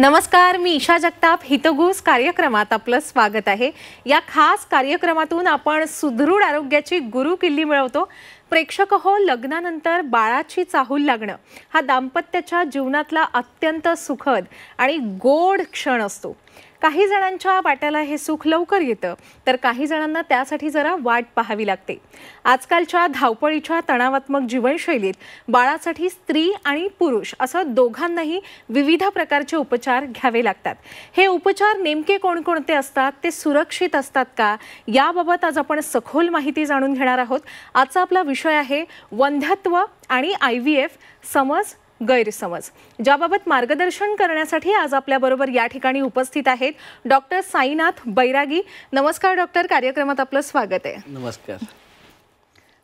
नमस्कार, मी ईशा जगताप. हितगुज कार्यक्रमात आपलं स्वागत आहे. या खास कार्यक्रमातून आपण सुदृढ आरोग्याची गुरुकिल्ली मिळवतो. प्रेक्षक हो, लग्नानंतर बाळाची चाहूल लागणं हा दाम्पत्याच्या जीवनातला अत्यंत सुखद आणि गोड क्षण असतो. काही जणांच्या वाट्याला हे सुख लवकर येतं, तर काही जणांना त्यासाठी जरा वाट पाहावी लागते. आजकालच्या धावपळीच्या तणावात्मक जीवनशैलीत बाळासाठी स्त्री आणि पुरुष असं दोघांनाही विविध प्रकारचे उपचार घ्यावे लागतात. हे उपचार नेमके कोणकोणते असतात, ते सुरक्षित असतात का, याबाबत आज आपण सखोल माहिती जाणून घेणार आहोत. आजचा आपला विषय आहे वंध्यत्व आणि IVF, समज गैरसमज. ज्याबाबत मार्गदर्शन करण्यासाठी आज आपल्याबरोबर या ठिकाणी उपस्थित आहेत डॉक्टर साईनाथ बैरागी. नमस्कार डॉक्टर, कार्यक्रमात आपलं स्वागत आहे. नमस्कार.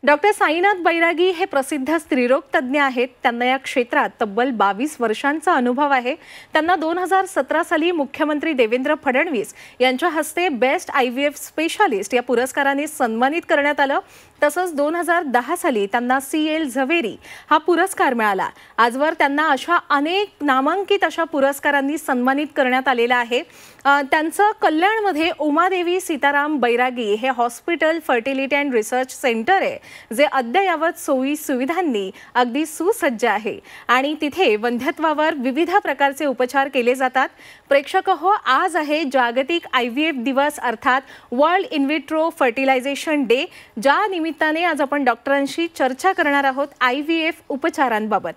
डॉक्टर साईनाथ बैरागी हे प्रसिद्ध स्त्रीरोग तज्ज्ञ आहेत. त्यांना या क्षेत्रात तब्बल 22 वर्षांचा अनुभव आहे. त्यांना 2017 साली मुख्यमंत्री देवेंद्र फडणवीस यांच्या हस्ते बेस्ट IVF स्पेशालिस्ट या पुरस्काराने सन्मानित करण्यात आलं. तसंच 2010 साली त्यांना CL झवेरी हा पुरस्कार मिळाला. आजवर त्यांना अशा अनेक नामांकित अशा पुरस्कारांनी सन्मानित करण्यात आलेलं आहे. त्यांचं कल्याणमध्ये उमादेवी सीताराम बैरागी हे hospital, fertility and research centre आहे, जे अद्ययावत सोयी सुविधांनी अगदी सुसज्ज आहे आणि तिथे वंध्यत्वावर विविध प्रकारचे उपचार केले जातात. प्रेक्षक हो, आज आहे जागतिक IVF दिवस, अर्थात world in vitro fertilisation day. ज्या निमित्ताने आज आपण डॉक्टरांशी चर्चा करणार आहोत IVF उपचारांबाबत.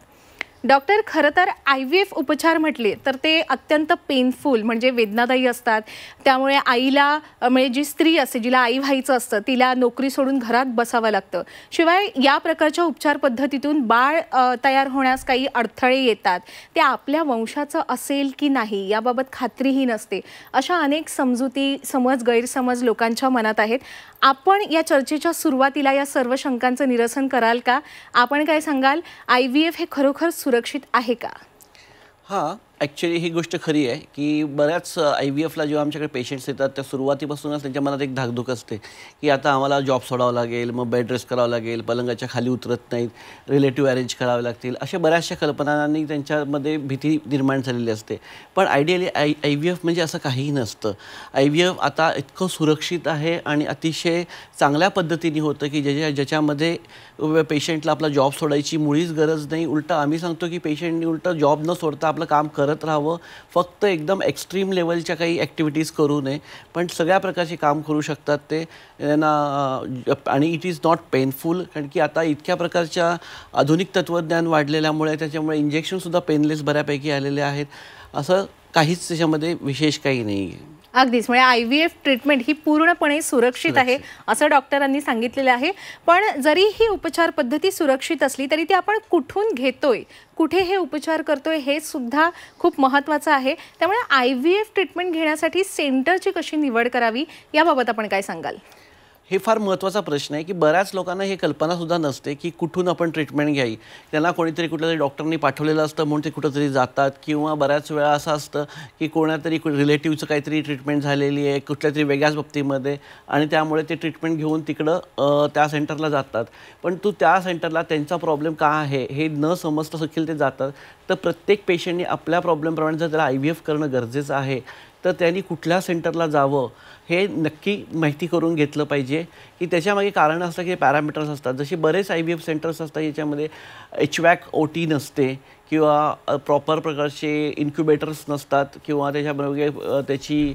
डॉक्टर, खरं तर IVF उपचार म्हटले तर ते अत्यंत पेनफुल म्हणजे वेदनादायी असतात. त्यामुळे आईला, म्हणजे जी स्त्री असते जिला आई व्हायचं असतं, तिला नोकरी सोडून घरात बसावं लागतं. शिवाय या प्रकारच्या उपचार पद्धतीतून बाळ तयार होण्यास काही अडथळे येतात. ते आपल्या वंशाचं असेल की नाही याबाबत खात्रीही नसते. अशा अनेक समजुती, समज गैरसमज लोकांच्या मनात आहेत. आपण या चर्चेच्या सुरुवातीला या सर्व शंकांचं निरसन कराल का? आपण काय सांगाल, IVF हे खरोखर सुरक्षित आहे का? हां, ॲक्च्युली ही गोष्ट खरी आहे की बऱ्याच IVFला जेव्हा आमच्याकडे पेशंट्स येतात त्या सुरुवातीपासूनच त्यांच्या मनात एक धाकधूक असते की आता आम्हाला जॉब सोडावं लागेल, मग बेड रेस्ट करावं लागेल, पलंगाच्या खाली उतरत नाहीत, रिलेटिव्ह अरेंज करावे लागतील, अशा बऱ्याचशा कल्पनांनी त्यांच्यामध्ये भीती निर्माण झालेली असते. पण आयडियली IVF म्हणजे असं काहीही नसतं. IVF आता इतकं सुरक्षित आहे आणि अतिशय चांगल्या पद्धतीने होतं की ज्याच्यामध्ये पेशंटला आपला जॉब सोडायची मुळीच गरज नाही. उलटं आम्ही सांगतो की पेशंटनी उलटं जॉब न सोडता आपलं काम करत राहावं. फक्त एकदम एक्स्ट्रीम लेवलच्या काही ॲक्टिव्हिटीज करू नये, पण सगळ्या प्रकारचे काम करू शकतात ते ना. आणि इट इज नॉट पेनफुल, कारण की आता इतक्या प्रकारच्या आधुनिक तत्त्वज्ञान वाढलेल्यामुळे त्याच्यामुळे इंजेक्शनसुद्धा पेनलेस बऱ्यापैकी आलेले आहेत. असं काहीच त्याच्यामध्ये विशेष काही नाही आहे. अगदीच, म्हणजे IVF ट्रीटमेंट ही पूर्णपणे सुरक्षित आहे असं डॉक्टरांनी सांगितलेलं आहे. पण जरी ही उपचार पद्धती सुरक्षित असली तरी ती आपण कुठून घेतोय, कुठे हे उपचार करतोय, हे सुद्धा खूप महत्त्वाचं आहे. त्यामुळे IVF ट्रीटमेंट घेण्यासाठी सेंटरची कशी निवड करावी याबाबत आपण काय सांगाल? हे फार महत्त्वाचा प्रश्न आहे की बऱ्याच लोकांना हे कल्पनासुद्धा नसते की कुठून आपण ट्रीटमेंट घ्यावी. त्यांना कोणीतरी कुठल्या तरी डॉक्टरनी पाठवलेलं असतं म्हणून ते कुठंतरी जातात, किंवा बऱ्याच वेळा असं असतं की कोणातरी रिलेटिव्हचं काहीतरी ट्रीटमेंट झालेली आहे कुठल्या तरी वेगळ्याच बाबतीमध्ये आणि त्यामुळे ते ट्रीटमेंट घेऊन तिकडं त्या सेंटरला जातात. पण त्या सेंटरला त्यांचा प्रॉब्लेम का आहे हे न समजता देखील ते जातात. तर प्रत्येक पेशंटनी आपल्या प्रॉब्लेमप्रमाणे जर त्याला IVF करणं गरजेचं आहे तर त्यांनी कुठल्या सेंटरला जावं हे नक्की माहिती करून घेतलं पाहिजे. की त्याच्यामागे कारण असतं की पॅरामीटर्स असतात. जसे बरेच IVF सेंटर्स असतात याच्यामध्ये HVAC OT नसते, किंवा प्रॉपर प्रकारचे इन्क्युबेटर्स नसतात, किंवा त्याच्याबरोबर त्याची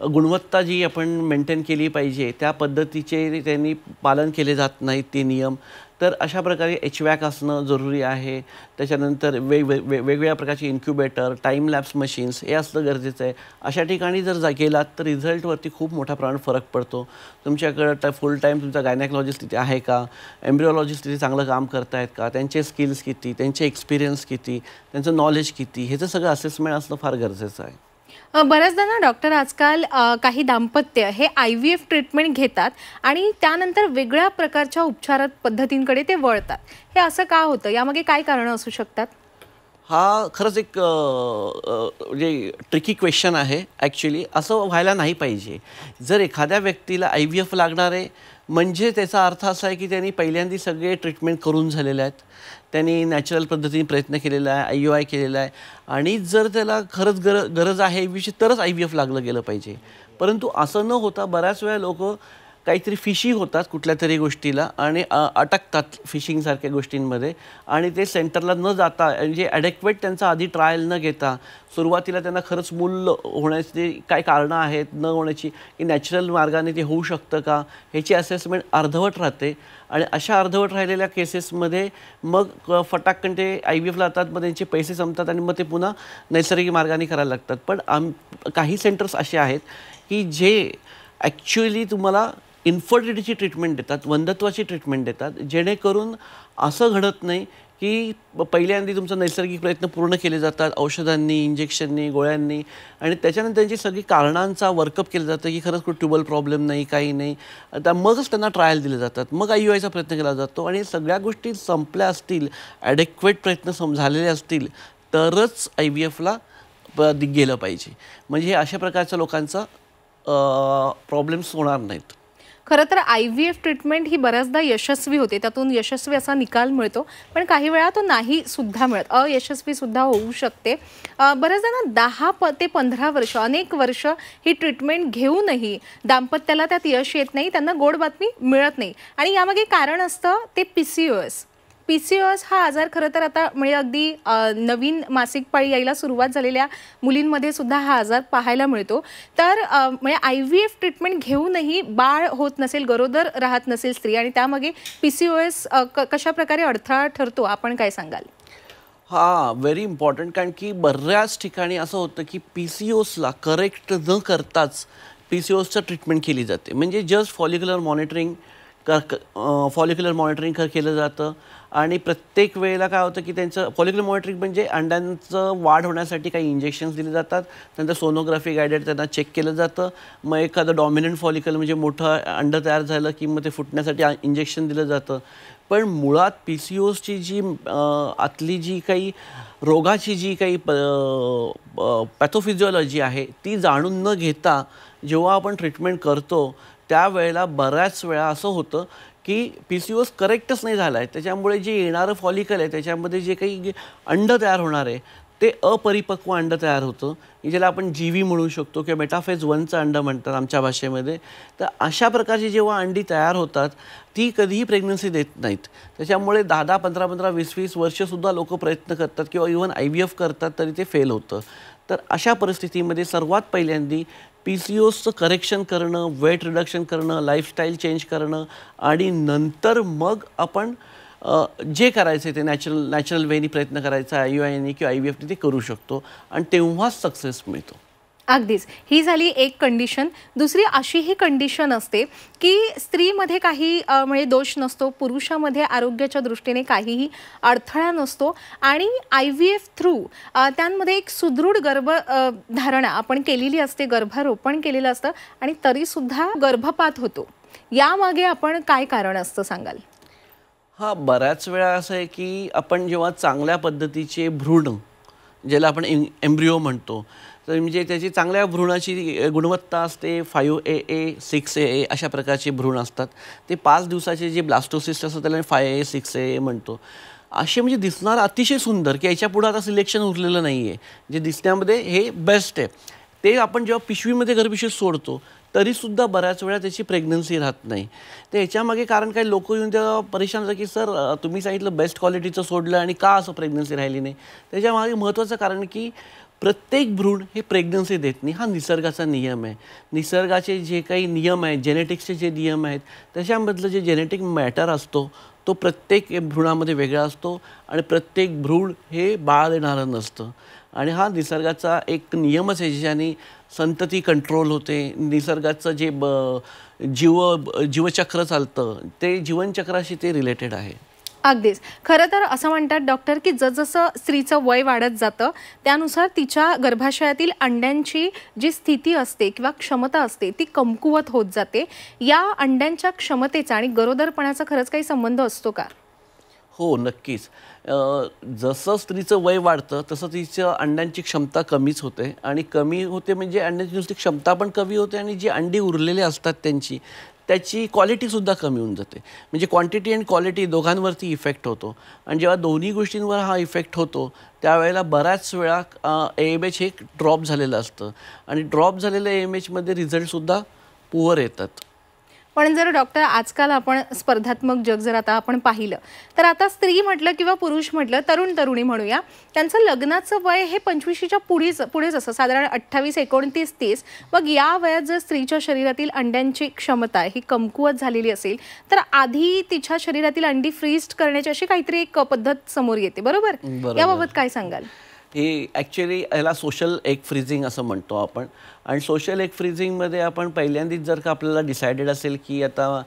गुणवत्ता जी आपण मेंटेन केली पाहिजे त्या पद्धतीचे त्यांनी पालन केले जात नाहीत ते नियम. तर अशा प्रकारे HVAC असणं जरुरी आहे. त्याच्यानंतर वेगवेगळ्या प्रकारचे इन्क्युबेटर, टाईम लॅप्स मशीन्स हे असणं गरजेचं आहे. अशा ठिकाणी जर गेलात तर रिझल्टवरती खूप मोठा प्रमाणात फरक पडतो. तुमच्याकडं फुल टाईम तुमचा गायनॅकॉलॉजिस्ट तिथे आहे का, एम्ब्रिओलॉजिस्ट तिथे चांगलं काम करत आहेत का, त्यांचे स्किल्स किती, त्यांचे एक्सपिरियन्स किती, त्यांचं नॉलेज किती, ह्याचं सगळं असेसमेंट असणं फार गरजेचं आहे. बऱ्याचदा ना डॉक्टर, आजकाल काही दाम्पत्य हे IVF ट्रीटमेंट घेतात आणि त्यानंतर वेगळ्या प्रकारच्या उपचार पद्धतींकडे ते वळतात. हे असं का होतं? यामागे काय कारणं असू शकतात? हा खरंच एक म्हणजे ट्रिकी क्वेश्चन आहे. ॲक्च्युली असं व्हायला नाही पाहिजे. जर एखाद्या व्यक्तीला IVF लागणार आहे म्हणजे त्याचा अर्थ असा आहे की त्यांनी पहिल्यांदा सगळे ट्रीटमेंट करून झालेले आहेत, त्यांनी नॅचरल पद्धतीने प्रयत्न केलेला आहे, IUI केलेला आहे आणि जर त्याला खरंच गरज आहे IVF तरच IVF लागलं गेलं पाहिजे. परंतु असं न होता बऱ्याच वेळा लोक काहीतरी फिशी होतात कुठल्या तरी गोष्टीला आणि अटकतात फिशिंगसारख्या गोष्टींमध्ये आणि ते सेंटरला न जाता म्हणजे ॲडेक्वेट त्यांचा आधी ट्रायल न घेता सुरुवातीला त्यांना खरंच मूल होण्याची काय कारणं आहेत न होण्याची की नॅचरल मार्गाने ते होऊ शकतं का ह्याची असेसमेंट अर्धवट राहते आणि अशा अर्धवट राहिलेल्या केसेसमध्ये मग फटाकन ते IVFला जातात, मग त्यांचे पैसे संपतात आणि मग ते पुन्हा नैसर्गिक मार्गाने करायला लागतात. पण काही सेंटर्स असे आहेत की जे ॲक्च्युअली तुम्हाला इन्फर्टिलिटीची ट्रीटमेंट देतात, वंध्यत्वाची ट्रीटमेंट देतात, जेणेकरून असं घडत नाही की पहिल्यांदा तुमचा नैसर्गिक प्रयत्न पूर्ण केले जातात औषधांनी, इंजेक्शननी, गोळ्यांनी आणि त्याच्यानंतर त्यांची सगळी कारणांचा वर्कअप केलं जातं की खरंच कुठे ट्यूबल प्रॉब्लेम नाही, काही नाही. आता मगच त्यांना ट्रायल दिले जातात, मग IUIचा प्रयत्न केला जातो आणि सगळ्या गोष्टी संपल्या असतील, ॲडेक्वेट प्रयत्न झालेले असतील तरच IVFला गेलं पाहिजे. म्हणजे अशा प्रकारच्या लोकांचा प्रॉब्लेम्स होणार नाहीत. खरं तर IVF ट्रीटमेंट ही बऱ्याचदा यशस्वी होते, त्यातून यशस्वी असा निकाल मिळतो, पण काही वेळा तो नाही सुद्धा मिळत, अयशस्वी सुद्धा होऊ शकते. बऱ्याचदा 10 ते 15 वर्ष अनेक वर्ष ही ट्रीटमेंट घेऊनही दाम्पत्याला त्यात यश येत नाही, त्यांना गोड बातमी मिळत नाही आणि यामागे कारण असतं ते PCOS हा आजार खरं तर आता म्हणजे अगदी नवीन मासिक पाळी यायला सुरुवात झालेल्या मुलींमध्ये सुद्धा हा आजार पाहायला मिळतो. तर म्हणजे IVF ट्रीटमेंट घेऊनही बाळ होत नसेल, गरोदर राहत नसेल स्त्री आणि त्यामागे PCOS कशा प्रकारे अडथळा ठरतो, आपण काय सांगाल? Very important. कारण की बऱ्याच ठिकाणी असं होतं की PCOSला करेक्ट न करताच PCOSचं ट्रीटमेंट केली जाते. म्हणजे जस्ट फॉलिक्युलर मॉनिटरिंग केलं जातं आणि प्रत्येक वेळेला काय होतं की त्यांचं फॉलिक्युलर मॉनिटरिंग म्हणजे अंड्यांचं वाढ होण्यासाठी काही इंजेक्शन्स दिले जातात, नंतर सोनोग्राफी गायडेड त्यांना चेक केलं जातं, मग एखादं डॉमिनंट फॉलिकल म्हणजे मोठं अंड तयार झालं की मग ते फुटण्यासाठी इंजेक्शन दिलं जातं. पण मुळात PCOSची जी आतली जी काही रोगाची जी काही पॅथोफिजिओलॉजी आहे ती जाणून न घेता जेव्हा आपण ट्रीटमेंट करतो त्यावेळेला बऱ्याच वेळा असं होतं की PCOS करेक्टच नाही झाला आहे, त्याच्यामुळे जे येणारं फॉलिकल आहे त्याच्यामध्ये जे काही अंड तयार होणार आहे ते अपरिपक्व अंड तयार होतं, ज्याला आपण GV म्हणू शकतो किंवा मेटाफेज 1चं अंड म्हणतात आमच्या भाषेमध्ये. तर अशा प्रकारची जेव्हा अंडी तयार होतात ती कधीही प्रेग्नन्सी देत नाहीत. त्याच्यामुळे 10-10, 15-15, 20-20 वर्षसुद्धा लोक प्रयत्न करतात किंवा इव्हन IVF करतात तरी ते फेल होतं. तर अशा परिस्थितीमध्ये सर्वात पहिल्यांदी PCOSचं करेक्शन करणं, वेट रिडक्शन करणं, लाईफस्टाईल चेंज करणं आणि नंतर मग आपण जे करायचं आहे ते नॅचरल वेनी प्रयत्न करायचा IUIने किंवा IVFने ते करू शकतो आणि तेव्हाच सक्सेस मिळतो. अगदीच. ही झाली एक कंडिशन. दुसरी अशी ही कंडिशन असते की स्त्रीमध्ये काही म्हणजे दोष नसतो, पुरुषामध्ये आरोग्याच्या दृष्टीने काहीही अडथळा नसतो आणि IVF थ्रू त्यांमध्ये एक सुदृढ गर्भधारणा आपण केलेली असते, गर्भारोपण केलेलं असतं आणि तरीसुद्धा गर्भपात होतो. यामागे आपण काय कारण असतं सांगाल? बऱ्याच वेळा असं आहे की आपण जेव्हा चांगल्या पद्धतीचे भ्रूण ज्याला आपण एम्ब्रिओ म्हणतो, तर म्हणजे त्याची चांगल्या भ्रूणाची गुणवत्ता असते, 5AA, 6AA अशा प्रकारचे भ्रूण असतात. ते 5 दिवसाचे जे ब्लास्टोसिस्ट असतात त्याला 5AA, 6AA म्हणतो. असे म्हणजे दिसणारं अतिशय सुंदर की याच्या पुढे आता सिलेक्शन उरलेलं नाही आहे, जे दिसण्यामध्ये हे बेस्ट आहे. ते आपण जेव्हा पिशवीमध्ये गर्भपिशवीत सोडतो तरीसुद्धा बऱ्याच वेळा त्याची प्रेग्नन्सी राहत नाही. तर याच्यामागे कारण काही लोक येऊन तेव्हा परेशान होतं की सर तुम्ही सांगितलं बेस्ट क्वालिटीचं सोडलं आणि का असं प्रेग्नन्सी राहिली नाही. त्याच्यामागे महत्त्वाचं कारण की प्रत्येक भ्रूण हे प्रेग्नन्सी देत नाही, हा निसर्गाचा नियम आहे. निसर्गाचे जे काही नियम आहेत, जेनेटिक्सचे जे नियम आहेत, त्याच्यामधलं जे जेनेटिक मॅटर असतो तो प्रत्येक भ्रूणामध्ये वेगळा असतो आणि प्रत्येक भ्रूण हे बाळ देणारं नसतं. आणि हा निसर्गाचा एक नियमच आहे ज्याने संतती कंट्रोल होते. निसर्गाचं जे जीवचक्र चालतं ते जीवनचक्राशी ते रिलेटेड आहे. अगदीच. खरं तर असं म्हणतात डॉक्टर की जसजसं स्त्रीचं वय वाढत जातं त्यानुसार तिच्या गर्भाशयातील अंड्यांची जी स्थिती असते किंवा क्षमता असते ती कमकुवत होत जाते. या अंड्यांच्या क्षमतेचा आणि गरोदरपणाचा खरंच काही संबंध असतो का? हो, नक्कीच. जसं स्त्रीचं वय वाढतं तसं तिच्या अंड्यांची क्षमता कमीच होते आणि कमी होते म्हणजे अंड्याची नुसती क्षमता पण कमी होते आणि जी अंडी उरलेली असतात त्याची क्वालिटीसुद्धा कमी होऊन जाते. म्हणजे क्वांटिटी आणि क्वालिटी दोघांवरती इफेक्ट होतो आणि जेव्हा दोन्ही गोष्टींवर हा इफेक्ट होतो त्यावेळेला बऱ्याच वेळा AMH हे ड्रॉप झालेलं असतं आणि ड्रॉप झालेल्या AMHमध्ये रिझल्टसुद्धा पुअर येतात. पण जर डॉक्टर आजकाल आपण स्पर्धात्मक जग जर आता आपण पाहिलं तर आता स्त्री म्हटलं किंवा पुरुष म्हटलं, तरुण तरुणी म्हणूया, त्यांचं लग्नाचं वय हे 25च्या पुढेच असं साधारण 28, 29, 30. मग या वयात जर स्त्रीच्या शरीरातील अंड्यांची क्षमता ही कमकुवत झालेली असेल तर आधी तिच्या शरीरातील अंडी फ्रीज करण्याची अशी काहीतरी एक पद्धत समोर येते, बरोबर? याबाबत काय सांगाल? हे ॲक्च्युली ह्याला सोशल एग फ्रीजिंग असं म्हणतो आपण. आणि सोशल एग फ्रीजिंगमध्ये आपण पहिल्यांदाच जर का आपल्याला डिसायडेड असेल की आता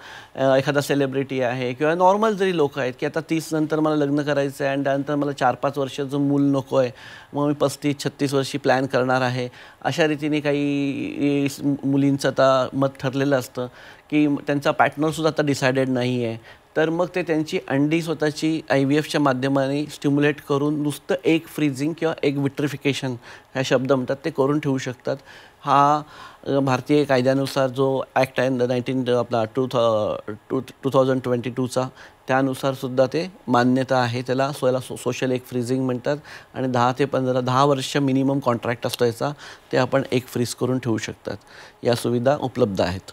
एखादा सेलिब्रिटी आहे किंवा नॉर्मल जरी लोक आहेत की आता 30 नंतर मला लग्न करायचं आहे आणि त्यानंतर मला 4-5 वर्षाचं मूल नको आहे, मग मी 35-36 वर्षी प्लॅन करणार आहे, अशा रीतीने काही मुलींचं आता मत ठरलेलं असतं की त्यांचा पार्टनरसुद्धा आता डिसायडेड नाही आहे, तर मग ते त्यांची अंडी स्वतःची IVFच्या माध्यमाने स्टिम्युलेट करून नुसतं एग फ्रीजिंग किंवा एग विट्रिफिकेशन ह्या शब्द म्हणतात ते करून ठेवू शकतात. हा भारतीय कायद्यानुसार जो ॲक्ट आहे 2022चा त्यानुसारसुद्धा ते मान्यता आहे. त्याला सोशल एग फ्रीजिंग म्हणतात आणि 10 ते 10 वर्ष मिनिमम कॉन्ट्रॅक्ट असतो याचा, ते आपण एग फ्रीज करून ठेवू शकतात. या सुविधा उपलब्ध आहेत.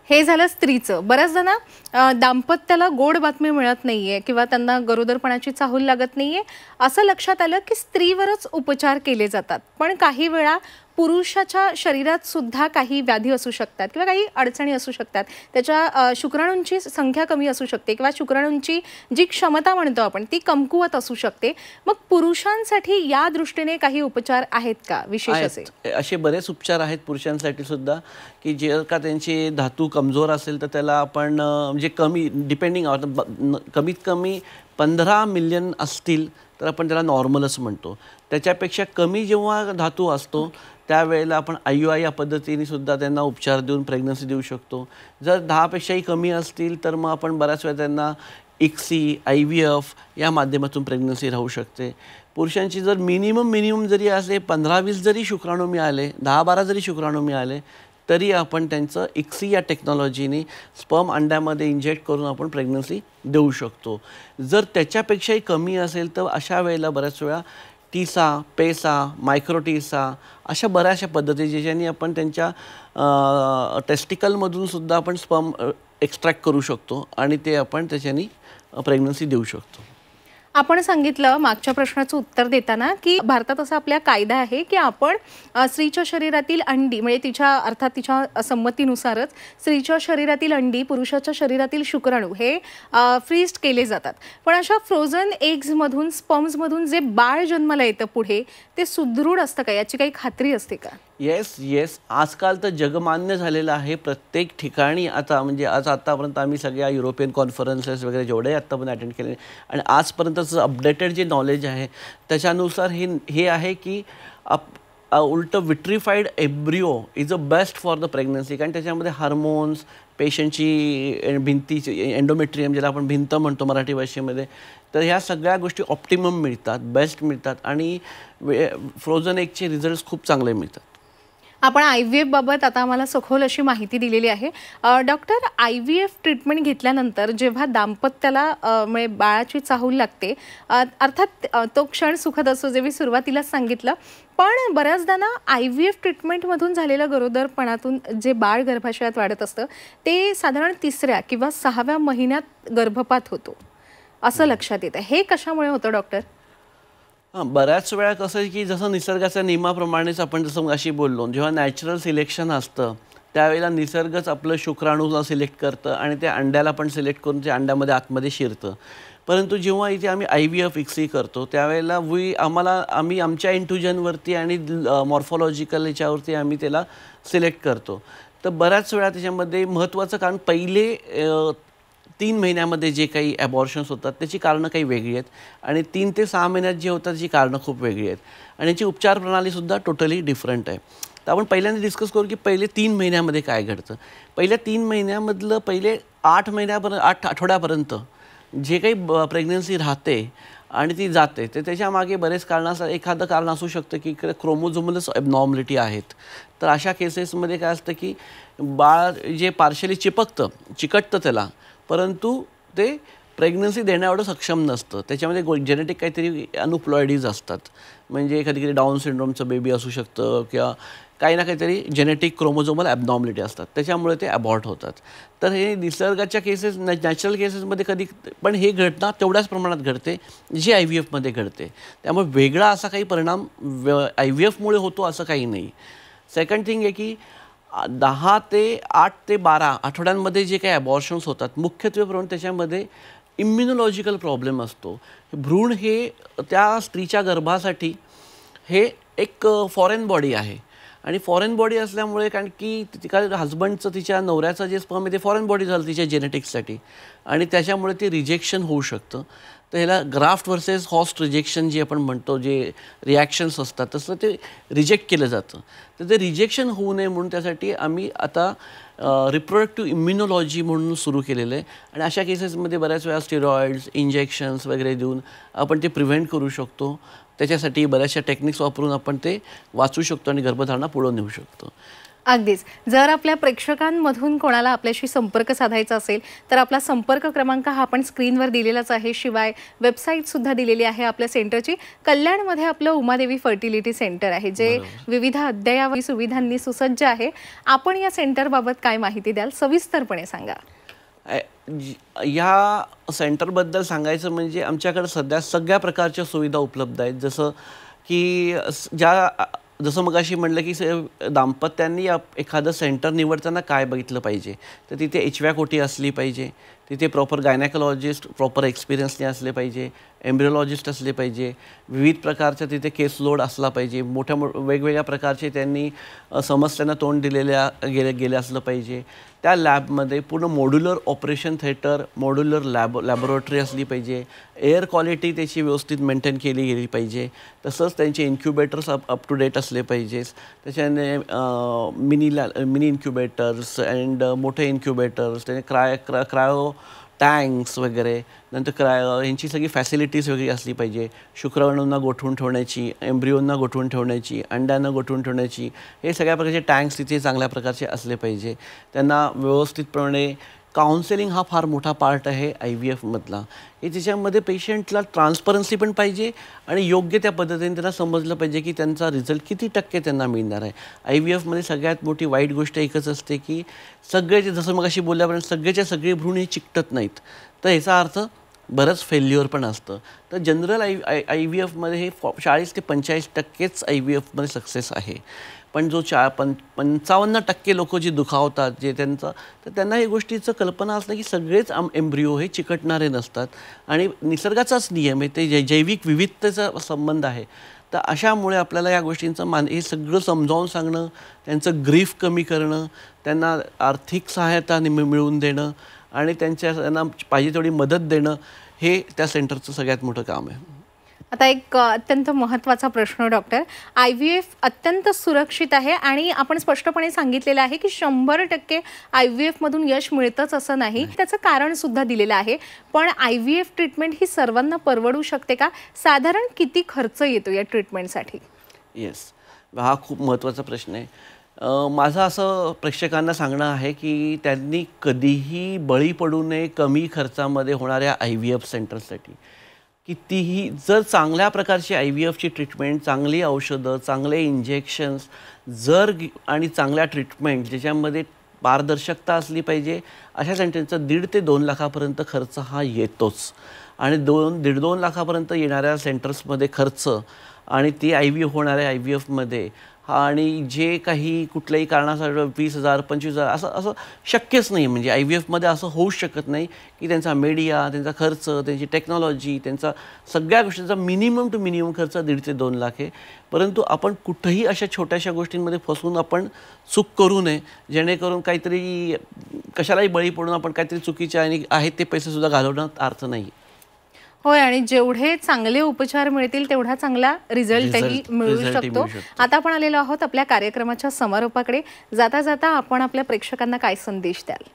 हे झालं स्त्रीचं. बऱ्याचदा दाम्पत्याला गोड बातमी मिळत नाहीये किंवा त्यांना गरोदरपणाची चाहूल लागत नाहीये असं लक्षात आलं की स्त्रीवरच उपचार केले जातात. पण काही वेळा पुरुषाच्या शरीरात सुद्धा काही व्याधी असू शकतात किंवा काही अडचणी असू शकतात. त्याच्या शुक्राणूंची संख्या कमी असू शकते किंवा शुक्राणूंची जी क्षमता म्हणतो आपण ती कमकुवत असू शकते. मग पुरुषांसाठी या दृष्टीने काही उपचार आहेत का विशेष? असे बरेच उपचार आहेत पुरुषांसाठी सुद्धा की जर का त्यांचे धातू कमजोर असेल तर त्याला आपण म्हणजे कमी डिपेंडिंग कमीत कमी 15 मिलियन असतील तर आपण त्याला नॉर्मलच म्हणतो. त्याच्यापेक्षा कमी जेव्हा धातू असतो त्यावेळेला आपण IUI या पद्धतीने सुद्धा त्यांना उपचार देऊन प्रेग्नन्सी देऊ शकतो. जर 10पेक्षाही कमी असतील तर मग आपण बऱ्याच वेळा त्यांना ICSI, IVF या माध्यमातून प्रेग्नन्सी राहू शकते. पुरुषांची जर मिनिमम जरी असे 15-20 जरी शुक्राणू मिळाले, 10-12 जरी शुक्राणू मिळाले तरी आपण त्यांचं ICSI या टेक्नॉलॉजीने स्पर्म अंड्यामध्ये इंजेक्ट करून आपण प्रेग्नन्सी देऊ शकतो. जर त्याच्यापेक्षाही कमी असेल तर अशा वेळेला बऱ्याच वेळा टीसा, पेसा, मायक्रो टीसा अशा बऱ्याचशा पद्धती ज्याच्याने आपण त्यांच्या टेस्टिकलमधून सुद्धा आपण स्पर्म एक्स्ट्रॅक्ट करू शकतो आणि ते आपण त्याच्याने प्रेग्नन्सी देऊ शकतो. आपण सांगितलं मागच्या प्रश्नाचं उत्तर देताना की भारतात असा आपल्या कायदा आहे की आपण स्त्रीच्या शरीरातील अंडी म्हणजे तिच्या संमतीनुसारच स्त्रीच्या शरीरातील अंडी पुरुषाच्या शरीरातील शुक्राणू हे फ्रीज केले जातात. पण अशा फ्रोझन एग्समधून स्पर्म्समधून जे बाळ जन्माला येतं पुढे ते सुदृढ असतं का? याची काही खात्री असते का? येस. आजकाल तर जगमान्य झालेलं आहे प्रत्येक ठिकाणी. आता म्हणजे आतापर्यंत आम्ही सगळ्या युरोपियन कॉन्फरन्सेस वगैरे जेवढे आत्तापर्यंत अटेंड केले आणि आजपर्यंतचं अपडेटेड जे नॉलेज आहे त्याच्यानुसार हे आहे की उलटं vitrified embryo is a best for the pregnancy. कारण त्याच्यामध्ये हार्मोन्स, पेशंटची भिंतीची एंडोमेट्रियम ज्याला आपण भिंत म्हणतो मराठी भाषेमध्ये, तर ह्या सगळ्या गोष्टी ऑप्टिमम मिळतात, बेस्ट मिळतात आणि फ्रोझन एगचे रिझल्ट्स खूप चांगले मिळतात. आपण IVF बाबत आता आम्हाला सखोल अशी माहिती दिलेली आहे. डॉक्टर, IVF ट्रीटमेंट घेतल्यानंतर जेव्हा दाम्पत्याला म्हणजे बाळाची चाहूल लागते, अर्थात तो क्षण सुखद असतो जे मी सुरुवातीलाच सांगितलं, पण बऱ्याचदा ना IVF ट्रीटमेंटमधून झालेल्या गरोदरपणातून जे बाळ गर्भाशयात वाढत असतं ते साधारण 3ऱ्या किंवा 6व्या महिन्यात गर्भपात होतो असं लक्षात येतं. हे कशामुळे होतं डॉक्टर? बऱ्याच वेळा कसं आहे की जसं निसर्गाच्या नियमाप्रमाणेच आपण जसं अशी बोललो, जेव्हा नॅचरल सिलेक्शन असतं त्यावेळेला निसर्गच आपलं शुक्राणूला सिलेक्ट करतं आणि त्या अंड्याला पण सिलेक्ट करून ते अंड्यामध्ये आतमध्ये शिरतं. परंतु जेव्हा इथे आम्ही IVF ICSI करतो त्यावेळेला आम्ही आमच्या इंट्रुजनवरती आणि मॉर्फॉलॉजिकल याच्यावरती आम्ही त्याला सिलेक्ट करतो. तर बऱ्याच वेळा त्याच्यामध्ये महत्त्वाचं कारण पहिले 3 महिन्यामध्ये जे काही ॲबॉर्शन्स होतात त्याची कारणं काही वेगळी आहेत आणि 3 ते 6 महिन्यात जे होतात त्याची कारणं खूप वेगळी आहेत आणि याची उपचार प्रणालीसुद्धा टोटली डिफरंट आहे. तर आपण पहिल्यांदा डिस्कस करू की पहिले 3 महिन्यामध्ये काय घडतं. पहिल्या 3 महिन्यामधलं पहिले 8 आठवड्यापर्यंत जे काही प्रेग्नन्सी राहते आणि ती जाते ते त्याच्या मागे बरेच कारण असतात. एखादं कारण असू शकतं की क्रोमोझोमलच ॲबनॉर्मलिटी आहेत. तर अशा केसेसमध्ये काय असतं की बाळ जे पार्शली चिकटतं त्याला, परंतु ते प्रेग्नन्सी देण्याएवढं सक्षम नसतं. त्याच्यामध्ये जेनेटिक काहीतरी अनुप्लॉइडीज असतात. म्हणजे कधी डाऊन सिंड्रोमचं बेबी असू शकतं किंवा काही ना काहीतरी जेनेटिक क्रोमोझोमल ॲबनॉर्मलिटी असतात, त्याच्यामुळे ते अबॉर्ट होतात. तर हे निसर्गाच्या केसेस नॅचरल केसेसमध्ये कधी पण हे घटना तेवढ्याच प्रमाणात घडते जी IVF मध्ये घडते. त्यामुळे वेगळा असा काही परिणाम IVF मुळे होतो असं काही नाही. सेकंड थिंग आहे की 10 ते 8 ते 12 आठवड्यांमध्ये जे काही अबॉर्शन्स होतात मुख्यत्वे करून त्याच्यामध्ये इम्युनॉलॉजिकल प्रॉब्लेम असतो. भ्रूण हे त्या स्त्रीच्या गर्भासाठी हे एक फॉरेन बॉडी आहे आणि फॉरेन बॉडी असल्यामुळे कारण की तिच्या हजबंडचं तिच्या नवऱ्याचं जे स्पर्म आहे ते फॉरेन बॉडी झालं तिच्या जेनेटिक्ससाठी आणि त्याच्यामुळे ते रिजेक्शन होऊ शकतं. तर ह्याला ग्राफ्ट वर्सेस हॉस्ट रिजेक्शन जे आपण म्हणतो, जे रिॲक्शन्स असतात तसं ते रिजेक्ट केलं जातं. तर ते रिजेक्शन होऊ नये म्हणून त्यासाठी आम्ही आता रिप्रोडक्टिव्ह इम्युनॉलॉजी म्हणून सुरू केलेलं आहे आणि अशा केसेसमध्ये बऱ्याच वेळा स्टेरॉइड्स इंजेक्शन्स वगैरे देऊन आपण ते प्रिव्हेंट करू शकतो. त्याच्यासाठी बऱ्याचशा टेक्निक्स वापरून आपण ते वाचू शकतो आणि गर्भधारणा पुढे नेऊ शकतो. अगदीच. जर आपल्या प्रेक्षकांमधून कोणाला आपल्याशी संपर्क साधायचा असेल तर आपला संपर्क क्रमांक हा आपण स्क्रीनवर दिलेलाच आहे. शिवाय वेबसाईटसुद्धा दिलेली आहे आपल्या सेंटरची. कल्याणमध्ये आपलं उमादेवी फर्टिलिटी सेंटर आहे जे विविध अद्ययावत सुविधांनी सुसज्ज आहे. आपण या सेंटरबाबत काय माहिती द्याल, सविस्तरपणे सांगा. या सेंटरबद्दल सांगायचं म्हणजे आमच्याकडे सध्या सगळ्या प्रकारच्या सुविधा उपलब्ध आहेत. जसं की जसं मगाशी म्हटलं की दाम्पत्यांनी एखादं सेंटर निवडताना काय बघितलं पाहिजे, तर तिथे HVAC OT असली पाहिजे, तिथे प्रॉपर गायनेकोलॉजिस्ट प्रॉपर एक्सपिरियन्सने असले पाहिजे, एम्ब्रिओलॉजिस्ट असले पाहिजे, विविध प्रकारचा तिथे केस लोड असला पाहिजे, वेगवेगळ्या प्रकारचे त्यांनी समस्यांना तोंड गेले असलं पाहिजे. त्या लॅबमध्ये पूर्ण modular operation theatre, modular laboratory असली पाहिजे, एअर क्वालिटी त्याची व्यवस्थित मेंटेन केली गेली पाहिजे. तसंच त्यांचे इन्क्युबेटर्स अप टू डेट असले पाहिजेस. त्याच्याने मिनी इन्क्युबेटर्स अँड मोठे इन्क्युबेटर्स, त्याने क्रायो टँक्स वगैरे, नंतर यांची सगळी फॅसिलिटीज वगैरे असली पाहिजे. शुक्राणूंना गोठवून ठेवण्याची, एम्ब्रिओंना गोठवून ठेवण्याची, अंड्यांना गोठवून ठेवण्याची, हे सगळ्या प्रकारचे टँक्स तिथे चांगल्या प्रकारचे असले पाहिजे. त्यांना व्यवस्थितपणे काउन्सिलिंग हा फार मोठा पार्ट आहे IVF मधला. हे त्याच्यामध्ये पेशंटला ट्रान्सपरन्सी पण पाहिजे आणि योग्य त्या पद्धतीने त्यांना समजलं पाहिजे की त्यांचा रिझल्ट किती टक्के त्यांना मिळणार आहे. IVF मध्ये सगळ्यात मोठी वाईट गोष्ट एकच असते की सगळेचे, जसं मगाशी बोलल्यापर्यंत सगळेच्या सगळे भ्रूण हे चिकटत नाहीत. तर याचा अर्थ बरंच फेल्युअर पण असतं. तर जनरल IVF मध्ये हे 40 ते 45% IVF मध्ये सक्सेस आहे. पण जो 55% लोक जे दुखावतात जे तर त्यांना ही गोष्टीचं कल्पना असतं की सगळेच एम्ब्रिओ हे चिकटणारे नसतात आणि निसर्गाचाच नियम आहे, ते जैविक विविधतेचा संबंध आहे. तर अशामुळे आपल्याला या गोष्टींचं हे सगळं समजावून सांगणं, त्यांचं ग्रीफ कमी करणं, त्यांना आर्थिक सहायता मिळवून देणं आणि त्यांना पाहिजे तेवढी मदत देणं, हे त्या सेंटरचं सगळ्यात मोठं काम आहे. आता एक अत्यंत महत्त्वाचा प्रश्न डॉक्टर, IVF अत्यंत सुरक्षित आहे आणि आपण स्पष्टपणे सांगितलेलं आहे की 100% IVF मधून यश मिळतंच असं नाही, त्याचं कारण सुद्धा दिलेलं आहे. पण IVF ट्रीटमेंट ही सर्वांना परवडू शकते का? साधारण किती खर्च येतो या ट्रीटमेंटसाठी? येस, हा खूप महत्त्वाचा प्रश्न आहे. माझं असं प्रेक्षकांना सांगणं आहे की त्यांनी कधीही बळी पडू नये कमी खर्चामध्ये होणाऱ्या IVF सेंटरसाठी. कितीही जर चांगल्या प्रकारची IVFची ट्रीटमेंट, चांगली औषधं, चांगले इंजेक्शन्स आणि चांगल्या ट्रीटमेंट ज्याच्यामध्ये पारदर्शकता असली पाहिजे, अशा सेंटरचा 1.5 ते 2 लाखापर्यंत खर्च हा येतोच. आणि 1.5-2 लाखापर्यंत येणाऱ्या सेंटर्समध्ये खर्च आणि ती IVF होणाऱ्या IVFमध्ये आणि जे काही कुठल्याही कारणासाठी 20,000 25,000 असं शक्यच नाही. म्हणजे IVFमध्ये असं होऊच शकत नाही की त्यांचा मीडिया, त्यांचा खर्च, त्यांची टेक्नॉलॉजी, त्यांचा सगळ्या गोष्टींचा मिनिमम टू मिनिमम खर्च 1.5 ते 2 लाख आहे. परंतु आपण कुठंही अशा छोट्याशा गोष्टींमध्ये फसून आपण चूक करू नये, जेणेकरून काहीतरी कशालाही बळी पडून आपण काहीतरी चुकीचे आणि आहेत ते पैसेसुद्धा घालवण्यात अर्थ नाही. होय, आणि जेवढे चांगले उपचार मिळतील तेवढा चांगला रिझल्टही मिळू शकतो. आता आपण आलेलो आहोत आपल्या कार्यक्रमाच्या समारोपाकडे. जाता जाता आपण आपल्या प्रेक्षकांना काय संदेश द्याल?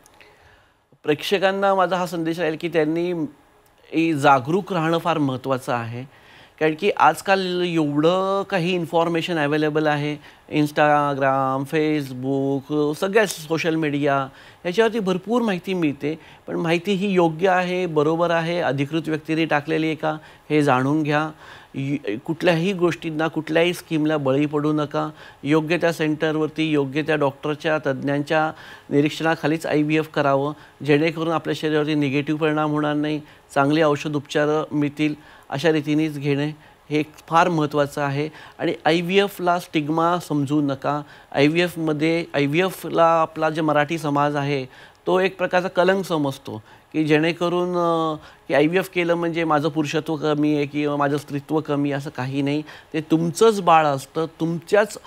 प्रेक्षकांना माझा हा संदेश राहील की त्यांनी जागरूक राहणं फार महत्त्वाचं आहे. कारण की आजकाल एवढं काही इन्फॉर्मेशन अवेलेबल आहे. इंस्टाग्राम, फेसबुक, सगळ्या सोशल मीडिया याच्यावरती भरपूर माहिती मिळते. पण माहिती ही योग्य आहे, बरोबर आहे, अधिकृत व्यक्तीने टाकलेली आहे का हे जाणून घ्या. कुठल्याही गोष्टींना, कुठल्याही स्कीमला बळी पडू नका. योग्य त्या सेंटरवरती, योग्य त्या डॉक्टरच्या, तज्ज्ञांच्या निरीक्षणाखालीच IVF करावं, जेणेकरून आपल्या शरीरावरती निगेटिव्ह परिणाम होणार नाही, चांगले औषध उपचार मिळतील, अशा रीतीनेच घेणे हे फार महत्त्वाचं आहे. आणि IVFला स्टिग्मा समजू नका. IVFला आपला जे मराठी समाज आहे तो एक प्रकारचा कलंक समजतो, की जेणेकरून की IVF केलं म्हणजे माझं पुरुषत्व कमी आहे किंवा माझं स्त्रीत्व कमी, असं काही नाही. ते तुमचंच बाळ असतं, तुमच्याच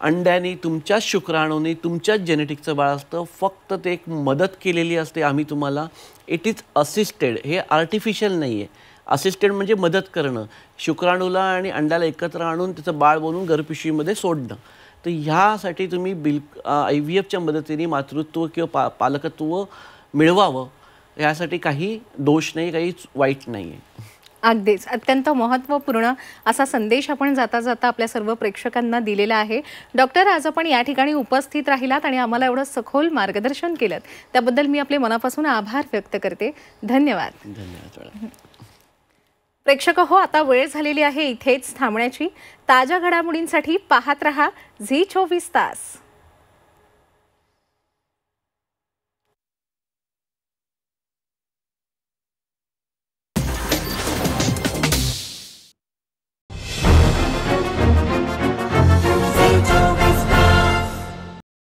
अंड्याने, तुमच्याच शुक्राणूने, तुमच्याच जेनेटिकचं बाळ असतं. फक्त ते एक मदत केलेली असते आम्ही तुम्हाला. इट इज असिस्टेड, हे आर्टिफिशियल नाही आहे. असिस्टेड म्हणजे मदत करणं, शुक्राणूला आणि अंड्याला एकत्र आणून त्याचं बाळ बनवून गर्भपिशवीमध्ये सोडणं. तर ह्यासाठी तुम्ही IVFच्या मदतीने मातृत्व किंवा पालकत्व मिळवावं, यासाठी काही दोष नाही, काही वाईट नाही आहे. अगदीच अत्यंत महत्त्वपूर्ण असा संदेश आपण जाता जाता आपल्या सर्व प्रेक्षकांना दिलेला आहे. डॉक्टर, आज आपण या ठिकाणी उपस्थित राहिलात आणि आम्हाला एवढं सखोल मार्गदर्शन केलं, त्याबद्दल मी आपले मनापासून आभार व्यक्त करते. धन्यवाद. धन्यवाद. प्रेक्षक हो, आता वेळ झालेली आहे इथेच थांबण्याची. ताज्या घडामोडींसाठी पाहत रहा झी 24 तास.